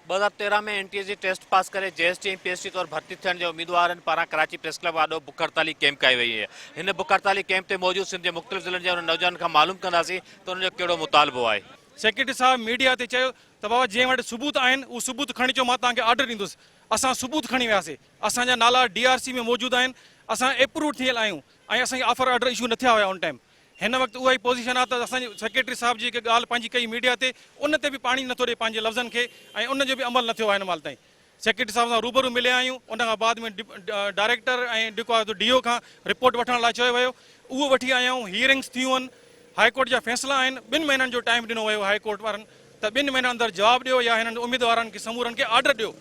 2013 में NTA जी test pass करे JST ऐं PST तौर भर्ती थियण जे उम्मीदवारनि पारां कराची प्रेस क्लब आॾो बुख हड़ताली कैंप कई वई आहे। हिन बुख हड़ताली कैंप ते मौजूद सिंध जे मुख़्तलिफ़ ज़िलनि जे उन नौजवाननि खां मालूम कंदासीं त उन्हनि जो कहिड़ो मुतालबो आहे। सेक्रेटरी साहब मीडिया ते चयो त बाबा जंहिं वटि सबूत आहिनि उहो सबूत खणी अचो, मां तव्हांखे ऑर्डर ॾींदुसि। असां सबूत खणी वियासीं, असांजा नाला DRC में मौजूदु आहिनि, असां अप्रूव थियल आहियूं ऐं असांखे ऑफर ऑर्डर इशू न थिया हुया उन टाइम। हिन वक़्तु उहा ई पोज़ीशन आहे त असांजे सेक्रेटरी साहब जी जेके ॻाल्हि पंहिंजी कई मीडिया ते, उन ते बि पाणी नथो ॾिए पंहिंजे लफ़्ज़नि खे ऐं उन जो बि अमल न थियो आहे हिन महिल ताईं। सेक्रेटरी साहब सां रूबरू मिलिया आहियूं, उन खां बाद में डायरेक्टर ऐं जेको आहे DO खां रिपोर्ट वठण लाइ चयो वियो, उहो वठी आया आहियूं। हियरिंग्स थियूं आहिनि, हाईकोर्ट जा फ़ैसिला आहिनि, 2 महीननि जो टाइम ॾिनो वियो हाईकोर्ट वारनि त 2 महीननि अंदरि जवाबु ॾियो या हिननि उम्मीदवारनि खे समूरनि खे ऑर्डर ॾियो।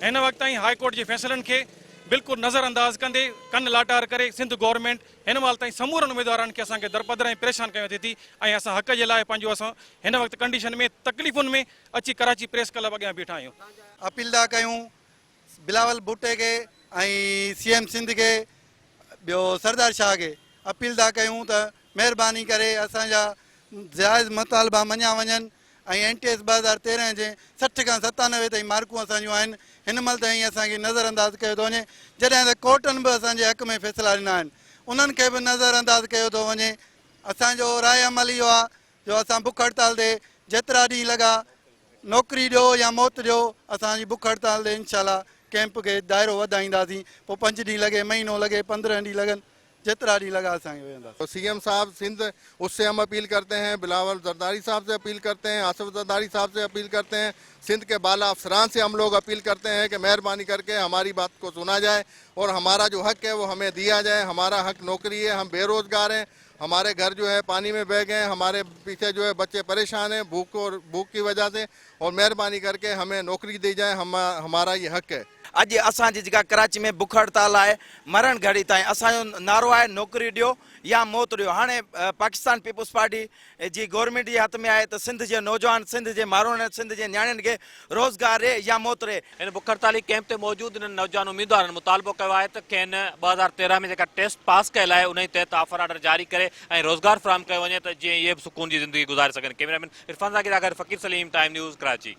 हिन वक़्त ताईं हाईकोर्ट जे फ़ैसिलनि खे बिल्कुलु नज़रअंदाज़ कंदे कन लाटार करे सिंध गवर्नमेंट हिन महिल ताईं समूरनि उम्मीदवारनि खे असांखे दरपदर ऐं परेशान कयो थिए थी ऐं असां हक़ जे लाइ पंहिंजो असां हिन वक़्तु कंडीशन में तकलीफ़ुनि में अची कराची प्रेस क्लब अॻियां बीठा आहियूं। अपील था कयूं बिलावल भुट्टे खे ऐं CM सिंध खे, ॿियो सरदार शाह खे अपील था कयूं त महिरबानी करे असांजा जाइज़ मुतालबा मञा वञनि ऐं NTS 2013 जे 60 खां 97 ताईं मार्कूं असांजूं आहिनि। हिन महिल ताईं असांखे नज़रअंदाज़ कयो थो वञे, जॾहिं त कोर्टनि बि असांजे हक़ में फ़ैसिला ॾिना आहिनि, उन्हनि खे बि नज़रअंदाज़ कयो थो वञे। असांजो राय अमल इहो आहे जो असां बुख हड़ताल ते जेतिरा ॾींहं लॻा नौकिरी ॾियो या मौत ॾियो, असांजी बुख हड़ताल ते इंशाल्लाह कैंप खे दायरो वधाईंदासीं। पोइ 5 ॾींहं लॻे, महीनो लॻे, 15 ॾींहं लॻनि, जितना ॾींहं लगा असांखे वेंदा। तो CM साहब सिंध, उससे हम अपील करते हैं, बिलावल जरदारी साहब से अपील करते हैं, आसिफ जरदारी साहब से अपील करते हैं, सिंध के बाला अफसरान से हम लोग अपील करते हैं कि मेहरबानी करके हमारी बात को सुना जाए और हमारा जो हक है वो हमें दिया जाए। हमारा हक नौकरी है, हम बेरोजगार हैं, हमारे घर जो है पानी में बह गए, हमारे पीछे जो है बच्चे परेशान हैं भूख की वजह से, और मेहरबानी करके हमें नौकरी दी जाए, हमारा ये हक है। अॼु असांजी जेका कराची में बुख हड़ताल आहे, मरण घड़ी ताईं असांजो नारो आहे नौकरी ॾियो या मौत ॾियो। हाणे पाकिस्तान पीपुल्स पार्टी जी गवर्नमेंट जे हथ में आहे त सिंध जे नौजवान, सिंध जे माण्हुनि, सिंध जे नियाणियुनि खे रोज़गार ॾे या मौत ॾे। हिन बुख हड़ताली कैंप ते मौजूदु हिननि नौजवान उम्मीदवारनि मुतालबो कयो आहे त खेनि 2013 में जेका टेस्ट पास कयल आहे उन तहत ऑफर ऑर्डर जारी करे ऐं रोज़गार फ़राहम कयो वञे त जीअं इहे बि सुकून जी ज़िंदगी गुज़ारे सघनि। कैमरामैन इरफान ज़ाकिर फ़कीर सलीम, टाइम न्यूज़, कराची।